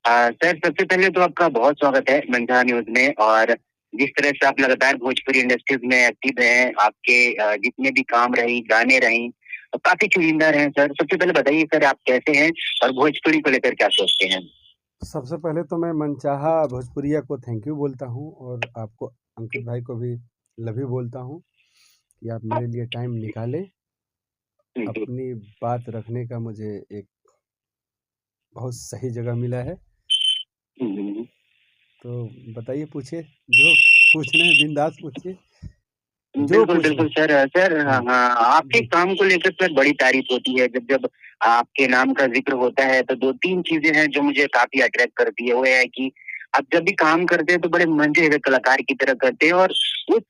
Sir सबसे पहले तो आपका बहुत स्वागत है मंझा न्यूज में। और जिस तरह से आप लगातार भोजपुरी इंडस्ट्रीज में एक्टिव हैं, आपके जितने भी काम रही, गाने रही, काफी चुनिंदा रहे सर। सबसे पहले बताइए सर, आप कैसे हैं और भोजपुरी को लेकर क्या सोचते हैं? सबसे पहले तो मैं मनचाहा भोजपुरिया को थैंक यू बोलता हूँ और आपको अंकित भाई को भी लव यू बोलता हूँ कि आप मेरे लिए टाइम निकाले। जी। अपनी बात रखने का मुझे एक बहुत सही जगह मिला है। हम्म। तो बताइए, पूछिए जो पूछना है, बिंदास पूछिए, जो बिल्कुल पूछना बिल्कुल है। सर। सर हाँ हम्म, हाँ, आपके जी। काम को लेकर सर बड़ी तारीफ होती है। जब जब आपके नाम का जिक्र होता है तो दो तीन चीजें हैं जो मुझे काफी अट्रैक्ट करती है। वो है कि आप जब भी काम करते हैं तो बड़े मंझे हुए कलाकार की तरह करते हैं, और उस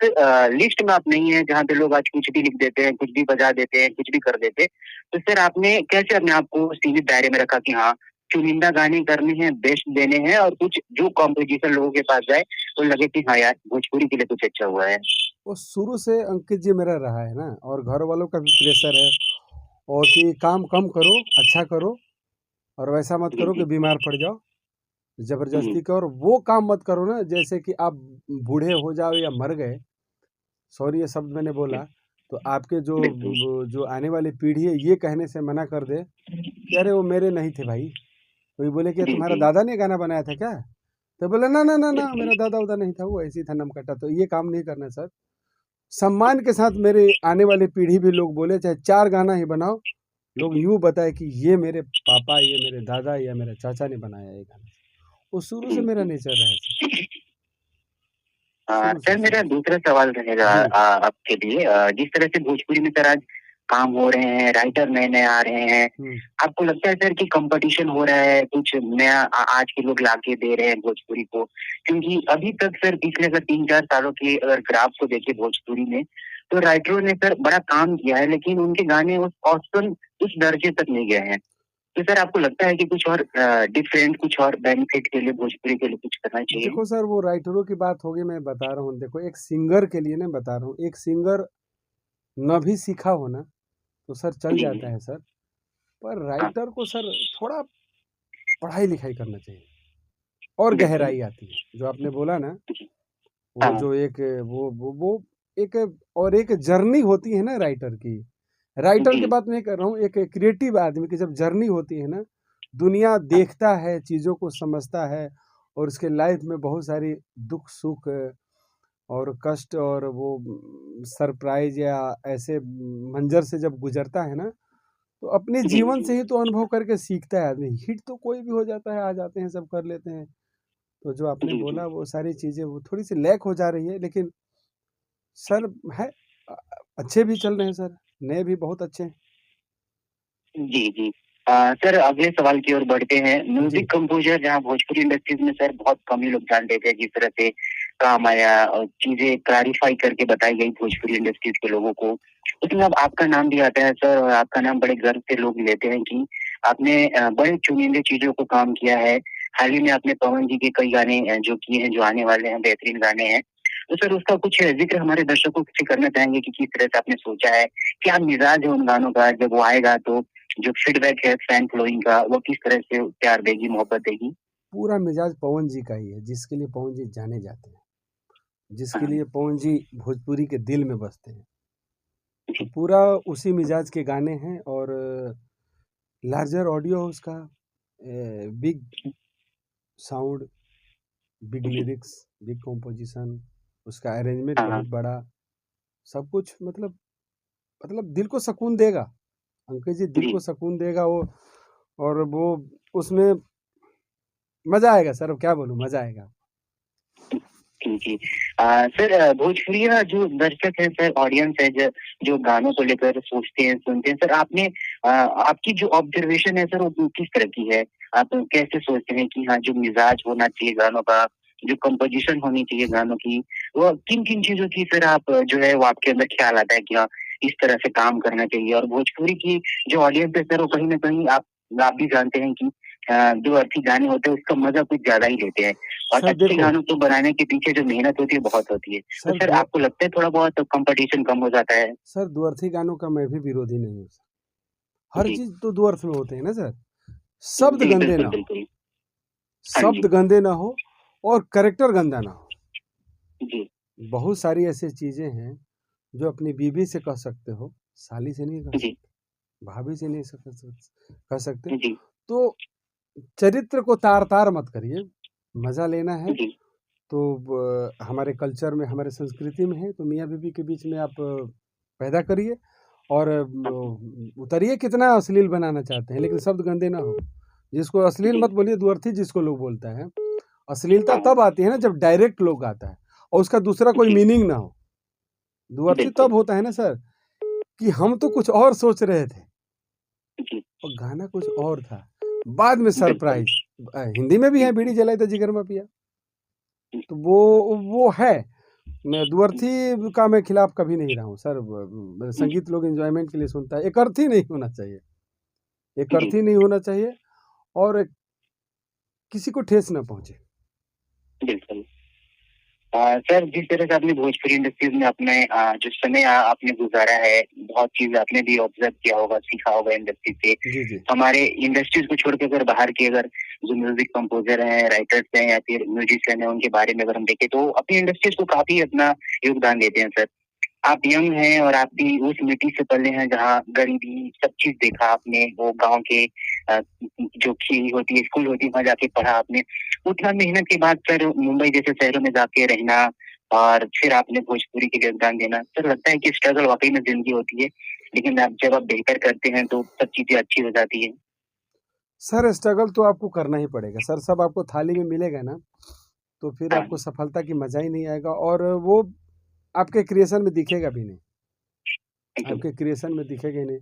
लिस्ट में आप नहीं है जहाँ पे लोग आज कुछ भी लिख देते हैं, कुछ भी बजा देते हैं, कुछ भी कर देते हैं। तो सर आपने कैसे अपने आप को सीमित दायरे में रखा कि हाँ, चुनिंदा गाने करने हैं, बेस्ट देने हैं, और कुछ जो कॉम्पोजिशन लोगों के पास जाए तो लगे कि हाँ यार, भोजपुरी के लिए कुछ अच्छा हुआ है। वो शुरू से अंकित जी मेरा रहा है ना, और घर वालों का भी प्रेशर है और कि काम कम करो, अच्छा करो, और वैसा मत जी करो कि जी। बीमार पड़ जाओ हम्म। ज़बरदस्ती का। और वो काम मत करो ना जैसे कि आप बूढ़े हो जाओ या मर गए, सॉरी ये शब्द मैंने बोला, तो आपके जो बिल्कुल। जो आने वाली पीढ़ी है ये कहने से मना कर दे कि अरे वो मेरे नहीं थे भाई। कोई बोले कि जी तुम्हारा जी। दादा ने गाना बनाया था क्या, तो बोले ना ना ना ना, बिल्कुल। मेरा दादा उदा नहीं था, वो ऐसे ही था नमकटा। तो ये काम नहीं करना सर। सम्मान के साथ मेरे आने वाली पीढ़ी भी लोग बोले चाहे 4 गाना ही बनाओ, लोग यूँ बताए कि ये मेरे पापा, ये मेरे दादा या मेरे चाचा ने बनाया ये गाना। वो शुरू से जी मेरा जी। नेचर रहा है सर, शुरू से सर मेरा शुरू से। दूसरा सवाल रहेगा जी। आपके लिए। जिस तरह से भोजपुरी में सर आज काम हो रहे हैं, राइटर नए नए आ रहे हैं, हुँ। आपको लगता है सर कि कंपटीशन हो रहा है, कुछ नया आज के लोग लाके दे रहे हैं भोजपुरी को? क्योंकि अभी तक सर पिछले अगर 3-4 सालों के अगर ग्राफ को देखे भोजपुरी में, तो राइटरों ने सर बड़ा काम किया है, लेकिन उनके गाने उस औसतन उस दर्जे तक नहीं गए हैं। तो सर आपको लगता है कि कुछ और डिफरेंट, कुछ और बेनिफिट के लिए भोजपुरी के लिए कुछ करना चाहिए? देखो सर, वो राइटरों की बात होगी, मैं बता रहा हूँ। देखो, एक सिंगर के लिए ना बता रहा हूँ, एक सिंगर न भी सीखा हो ना, तो सर चल जी जाता जी। है सर। पर हाँ। राइटर को सर थोड़ा पढ़ाई-लिखाई करना चाहिए और बिल्कुल। गहराई आती है। जो आपने बोला ना, जी। वो हाँ। जो एक वो एक और एक जर्नी होती है ना राइटर की। राइटर जी। की बात नहीं कर रहा हूँ, एक क्रिएटिव आदमी की जब जर्नी होती है ना, दुनिया हाँ। देखता है, चीज़ों को समझता है, और उसके लाइफ में बहुत सारी दुख-सुख और कष्ट और वो सरप्राइज़ या ऐसे मंज़र से जब गुज़रता है ना, तो अपने जी जीवन जी। से ही तो अनुभव करके सीखता है आदमी। हिट तो कोई भी हो जाता है, आ जाते हैं, सब कर लेते हैं। तो जो आपने जी जी। बोला वो सारी चीज़ें वो थोड़ी-सी लैक हो जा रही है, लेकिन सर है, अ, अच्छे भी चल रहे हैं सर, नए भी बहुत अच्छे हैं। जी जी। सर अगले सवाल की ओर बढ़ते हैं। जी। म्यूजिक कंपोजर जहाँ भोजपुरी इंडस्ट्रीज में सर बहुत कम ही लोग जानते थे, जिस तरह से काम आया और चीजें क्लैरिफाई करके बताई गई भोजपुरी इंडस्ट्रीज के लोगों को, उसमें अब आपका नाम भी आता है सर। और आपका नाम बड़े गर्व से लोग लेते हैं कि आपने बड़े चुनिंदे चीजों को काम किया है। हाल ही में आपने पवन जी के कई गाने जो किए हैं, जो आने वाले हैं, बेहतरीन गाने हैं। तो सर उसका कुछ जिक्र हमारे दर्शकों से करना चाहेंगे कि किस तरह से आपने सोचा है, क्या मिजाज है उन गानों का, जब वो आएगा तो जो फीडबैक है फैन फॉलोइंग का, वो किस तरह से प्यार देगी, मोहब्बत देगी? पूरा मिजाज पवन जी का ही है, जिसके लिए पवन जी जाने जाते हैं, जिसके हाँ। लिए पवन जी भोजपुरी के दिल में बसते हैं। तो जी। पूरा उसी मिजाज के गाने हैं, और लार्जर ऑडियो उसका, बिग साउंड, बिग जी। लिरिक्स, बिग कॉम्पोजिशन, उसका अरेंजमेंट हाँ हाँ। बहुत बड़ा, सब कुछ मतलब दिल को सुकून देगा। अंकित जी दिल जी को सुकून देगा वो, और वो उसमें मज़ा आएगा सर, अब क्या बोलूँ, मज़ा आएगा। जी जी। सर भोजपुरिया जो दर्शक है सर, ऑडियंस है, जो गानों को लेकर सोचते हैं, सुनते हैं सर, आपने आपकी जो ऑब्जर्वेशन है सर वो किस तरह की है? आप कैसे सोचते हैं कि हाँ, जो मिजाज होना चाहिए गानों का, जो कंपोजिशन होनी चाहिए गानों की, वो किन किन चीजों की सर आप जो है वो आपके अंदर ख्याल आता है कि हाँ, इस तरह से काम करना चाहिए? और भोजपुरी की जो ऑडियंस है सर, वो कहीं ना कहीं आप भी जानते हैं कि जो अर्थी गाने होते हैं उसका मजा कुछ ज्यादा ही लेते हैं, और सर अच्छे देखो, गानों को बनाने के पीछे जो मेहनत होती है बहुत होती है। तो सर सर दुआ आपको लगता है थोड़ा बहुत कंपटीशन कम हो जाता है? सर दुअर्थी गानों का मैं भी विरोधी नहीं हूँ सर। हर जी। चीज़ तो 2 अर्थ में होते हैं ना सर। शब्द जी गंदे बिल्कुल ना हो, बिल्कुल। हाँ शब्द जी। गंदे ना हो और कैरेक्टर गंदा ना हो। जी। बहुत सारी ऐसी चीज़ें हैं जो अपनी बीवी से कह सकते हो, साली से नहीं कह जी। सकते, भाभी से नहीं कह सकते। जी। तो चरित्र को तार-तार मत करिए, मज़ा लेना है जी। तो हमारे कल्चर में, हमारे संस्कृति में है तो मियाँ-बीवी के बीच में आप पैदा करिए और हाँ। उतरिए कितना अश्लील बनाना चाहते हैं, लेकिन शब्द गंदे ना हो। जिसको अश्लील जी। मत बोलिए, दुअर्थी जिसको लोग बोलता है। अश्लीलता हाँ। तब आती है ना जब डायरेक्ट लोग आता है और उसका दूसरा कोई जी। मीनिंग ना हो। दुअर्थी बिल्कुल। तब होता है ना सर कि हम तो कुछ और सोच रहे थे जी। और गाना कुछ और था। बाद में बिल्कुल। सरप्राइज़ हिंदी में भी है जी। बीड़ी जलाई तो जिगर में पिया। तो वो है। मैं दुअर्थी का मैं खिलाफ कभी नहीं रहा हूँ सर। जी। संगीत लोग एन्जॉयमेंट के लिए सुनता है। एक अर्थी नहीं होना चाहिए। एक जी। अर्थी नहीं होना चाहिए और किसी को ठेस ना पहुँचे। बिल्कुल। सर, जिस तरह से आपने भोजपुरी इंडस्ट्रीज में अपने जो समय आपने गुजारा है, बहुत चीज आपने भी ऑब्जर्व किया होगा, सीखा होगा इंडस्ट्री से। जी, जी। हमारे इंडस्ट्रीज को छोड़ के अगर बाहर के अगर जो म्यूजिक कंपोजर हैं, राइटर्स हैं या फिर म्यूजिशियन हैं, उनके बारे में अगर हम देखें तो अपनी इंडस्ट्रीज को काफी अपना योगदान देते हैं सर। आप यंग हैं और आप भी उस मिट्टी से पले हैं जहाँ गरीबी सब चीज देखा आपने, वो गाँव के जो खीरी होती है, स्कूल होती है, वहाँ जाके पढ़ा आपने। उतना मेहनत के बाद सर मुंबई जैसे शहरों में जाके रहना और फिर आपने भोजपुरी के योगदान देना, सर लगता है कि स्ट्रगल वाकई में जिंदगी होती है, लेकिन जब आप बेहतर करते हैं तो सब चीजें अच्छी हो जाती है। सर स्ट्रगल तो आपको करना ही पड़ेगा सर। सब आपको थाली में मिलेगा ना, तो फिर हाँ। आपको सफलता की मज़ा ही नहीं आएगा और वो आपके क्रिएशन में दिखेगा भी नहीं। जी। आपके क्रिएशन में दिखेगा ही नहीं।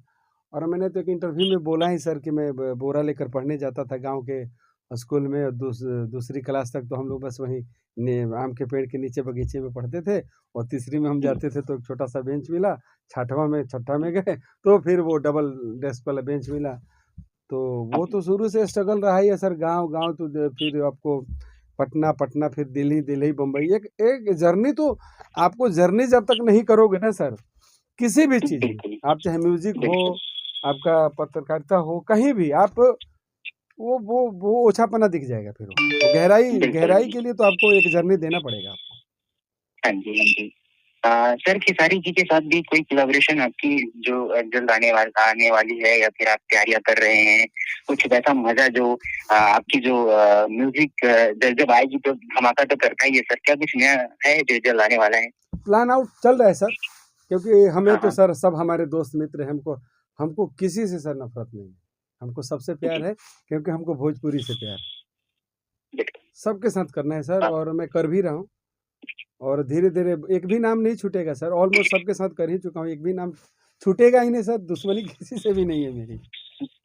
और मैंने तो एक इंटरव्यू में बोला ही सर कि मैं बोरा लेकर पढ़ने जाता था गांव के स्कूल में और दूसरी क्लास तक तो हम लोग बस वहीं आम के पेड़ के नीचे बगीचे में पढ़ते थे और तीसरी में हम जी। जाते थे तो एक छोटा सा बेंच मिला। छठा में गए तो फिर वो डबल डेस्क वाला बेंच मिला। तो वो तो शुरू से स्ट्रगल रहा ही है सर। गांव गांव तो फिर आपको पटना पटना फिर दिल्ली दिल्ली बम्बई एक एक जर्नी तो आपको जर्नी जब तक नहीं करोगे ना सर किसी भी चीज़ में, बिल्कुल। आप चाहे म्यूज़िक हो, बिल्कुल। आपका पत्रकारिता हो, कहीं भी आप वो ओछापना दिख जाएगा फिर वो। तो बिल्कुल। गहराई के लिए तो आपको एक जर्नी देना पड़ेगा आपको। हाँ जी, हाँ जी। सर खेसारी जी के साथ भी कोई कोलैबोरेशन आपकी जो जल्द आने वाली है या फिर आप तैयारियां कर रहे हैं? कुछ वैसा मजा जो आपकी जो म्यूजिक जब जब आएगी तो धमाका तो करता ही है सर। क्या कुछ नया है जो जल्द आने वाला है? प्लान आउट चल रहा है सर, क्योंकि हमें हाँ, तो हाँ। सर सब हमारे दोस्त मित्र हैं, हमको हमको किसी से सर नफ़रत नहीं है। हमको सबसे प्यार जी। है क्योंकि हमको भोजपुरी से प्यार है। बिल्कुल। सबके साथ करना है सर हाँ। और मैं कर भी रहा हूँ और धीरे-धीरे एक भी नाम नहीं छूटेगा सर। ऑलमोस्ट सबके साथ कर ही चुका हूँ, एक भी नाम छूटेगा ही नहीं सर, दुश्मनी किसी से भी नहीं है मेरी।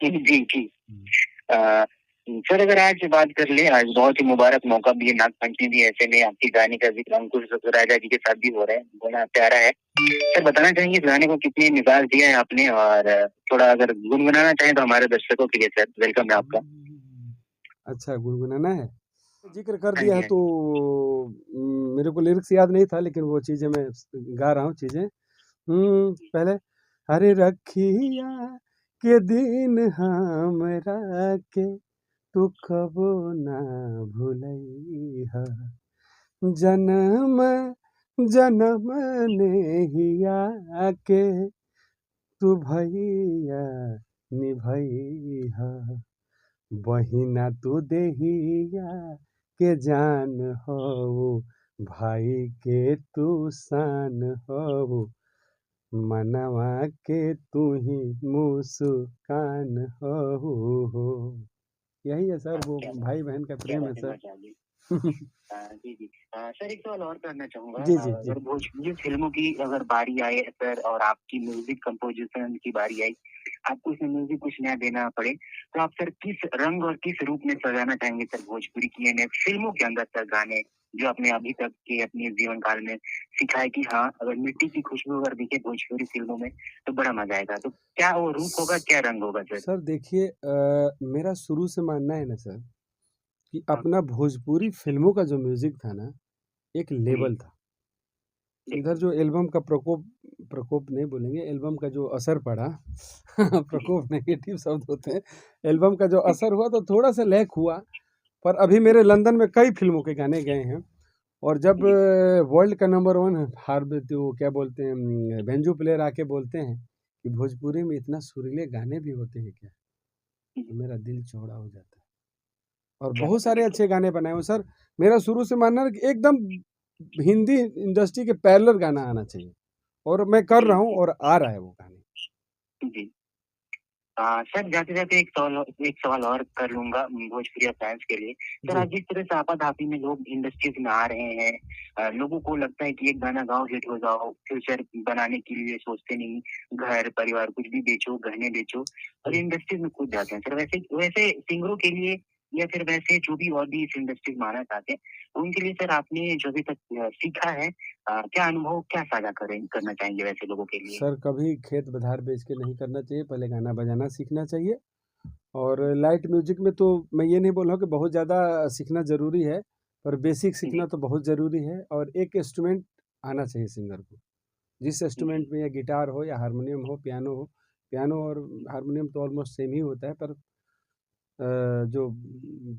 जी, जी। हुँ। अ, सर अगर आज बात कर लें, आज बहुत ही मुबारक मौका भी है, नागपंचमी भी है, ऐसे में आपके गाने का ज़िक्र अंकुश राजा जी के साथ भी हो रहा है, बड़ा प्यारा है। सर बताना चाहेंगे इस गाने को कितनी निभाव दिया है आपने और थोड़ा अगर गुनगुनाना चाहें तो हमारे दर्शकों के लिए सर वेलकम है आपका। अच्छा गुनगुनाना है? ज़िक्र कर हाँ दिया जी, है हाँ तो जी। मेरे को लिरिक्स याद नहीं था लेकिन वो चीज़ें मैं गा रहा हूँ चीज़ें। पहले अरे रखिया के दिन हमरा के तू कबो ना भूलइहा जनम जनम नेहिया के तू भैया निभइहा बहिना तू देहिया के जान हो भाई के तू शान हो मनवा के तू ही मुस्कान हो। यही है सर वो क्या बात भाई बहन का क्या प्रेम है बात है, सर। मजा आ गई। जी, जी। सर एक सवाल और करना चाहूँगा जी जी जी। अगर भोजपुरी फ़िल्मों की अगर बारी आए सर और आपकी म्यूज़िक कंपोज़िशन की बारी आई, आपको उसमें म्यूज़िक कुछ नया देना पड़े, तो आप सर किस रंग और किस रूप में सजाना चाहेंगे सर भोजपुरी की यानी फ़िल्मों के अंदर सर गाने, जो आपने अभी तक के अपने जीवन काल में सीखा है कि हाँ, अगर मिट्टी की खुशबू अगर दिखे भोजपुरी फ़िल्मों में, तो बड़ा मज़ा आएगा। तो क्या वो रूप होगा, क्या रंग होगा सर? सर देखिए मेरा शुरू से मानना है ना सर कि हाँ। अपना भोजपुरी फिल्मों का जो म्यूजिक था ना एक जी, लेवल था। इधर बिल्कुल। जो एल्बम का प्रकोप प्रकोप नहीं बोलेंगे, एल्बम का जो असर पड़ा जी, प्रकोप नेगेटिव शब्द होते हैं। एल्बम का जो जी, असर हुआ तो थोड़ा सा लैक हुआ पर अभी मेरे लंदन में कई फिल्मों के गाने गए हैं। और जब वर्ल्ड का नंबर 1 तो क्या बोलते हैं बैंजो प्लेयर आके बोलते हैं कि भोजपुरी में इतना सुरीले गाने भी होते हैं क्या, तो मेरा दिल चौड़ा हो जाता है। और बहुत सारे अच्छे गाने बनाए हुए सर। मेरा शुरू से मानना है कि एकदम हिंदी इंडस्ट्री के पैरेलल गाना आना चाहिए, और मैं कर रहा हूँ और आ रहा है वो गाने। जी सर, जाते जाते एक सवाल और कर लूंगा भोजपुरी फैंस के लिए। सर, आज जिस तरह से आपाधापी में लोग इंडस्ट्रीज में आ रहे हैं, लोगों को लगता है कि एक गाना गाओ हिट हो जाओ, फ्यूचर बनाने के लिए सोचते नहीं, घर परिवार कुछ भी बेचो, गहने बेचो और इंडस्ट्रीज में कूद जाते हैं। सर, वैसे वैसे सिंगरों के लिए या फिर वैसे जो भी और भी इस इंडस्ट्रीज में आना चाहते हैं उनके लिए सर आपने जो भी तक सीखा है, क्या अनुभव क्या साझा करना चाहेंगे वैसे लोगों के लिए? सर, कभी खेत बधार बेच के नहीं करना चाहिए, पहले गाना बजाना सीखना चाहिए। और लाइट म्यूजिक में तो मैं ये नहीं बोल रहा हूँ कि बहुत ज़्यादा सीखना ज़रूरी है, पर बेसिक सीखना तो बहुत ज़रूरी है। और एक इंस्ट्रूमेंट आना चाहिए सिंगर को, जिस इंस्ट्रूमेंट में या गिटार हो या हारमोनियम हो, पियानो हो। पियानो और हारमोनियम तो ऑलमोस्ट सेम ही होता है, पर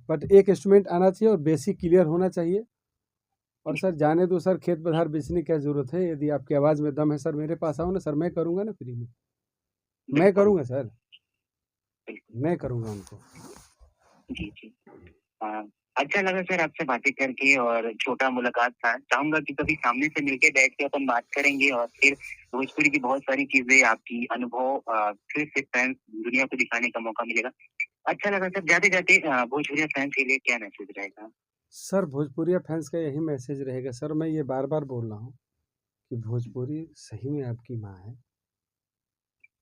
बट एक इंस्ट्रूमेंट आना चाहिए और बेसिक क्लियर होना चाहिए। और सर जाने दो सर, खेत बधार बेचने की क्या ज़रूरत है? यदि आपकी आवाज़ में दम है सर, मेरे पास आओ ना सर, मैं करूँगा ना फ्री में। मैं करूँगा सर, मैं करूँगा उनको। जी, जी। अच्छा लगा सर आपसे बातें करके और छोटा मुलाकात था। चाहूँगा कि कभी सामने से मिलके बैठ के अपन बात करेंगे और फिर भोजपुरी की बहुत सारी चीज़ें, आपकी अनुभव फिर से फैन्स दुनिया को दिखाने का मौका मिलेगा। अच्छा लगा सर। जाते-जाते भोजपुरी फैन्स के लिए क्या मैसेज रहेगा? सर, भोजपुरिया फैंस का यही मैसेज रहेगा सर, मैं ये बार-बार बोल रहा हूँ कि भोजपुरी सही में आपकी माँ है,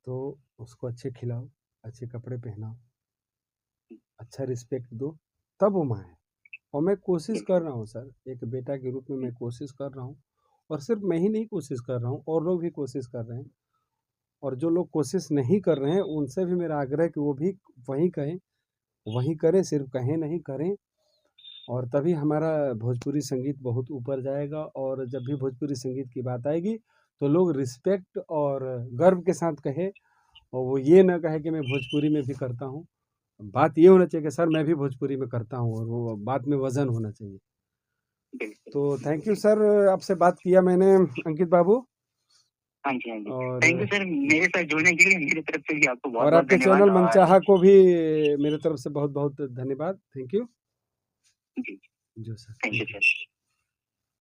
तो उसको अच्छे खिलाओ, अच्छे कपड़े पहनाओ, अच्छा रिस्पेक्ट दो, तब वो माँ है। और मैं कोशिश कर रहा हूँ सर, एक बेटा के रूप में मैं कोशिश कर रहा हूँ। और सिर्फ मैं ही नहीं कोशिश कर रहा हूँ, और लोग भी कोशिश कर रहे हैं। और जो लोग कोशिश नहीं कर रहे हैं, उनसे भी मेरा आग्रह है कि वो भी वही कहें, वही करें, सिर्फ कहें नहीं, करें। और तभी हमारा भोजपुरी संगीत बहुत ऊपर जाएगा। और जब भी भोजपुरी संगीत की बात आएगी, तो लोग रिस्पेक्ट और गर्व के साथ कहें, और वो ये ना कहे कि मैं भोजपुरी में भी करता हूँ। बात ये होना चाहिए कि सर मैं भी भोजपुरी में करता हूँ, और वो बात में वज़न होना चाहिए। तो थैंक यू सर, आपसे बात किया मैंने अंकित बाबू। हाँ जी, हाँ जी। और थैंक यू सर मेरे साथ जुड़ने के लिए। मेरी तरफ से भी आपको और बहुत-बहुत आपके धन्यवाद। चैनल और मनचाहा को भी मेरे तरफ से बहुत-बहुत धन्यवाद। Thank you. जी, जो sir, thank you thank you. Sir.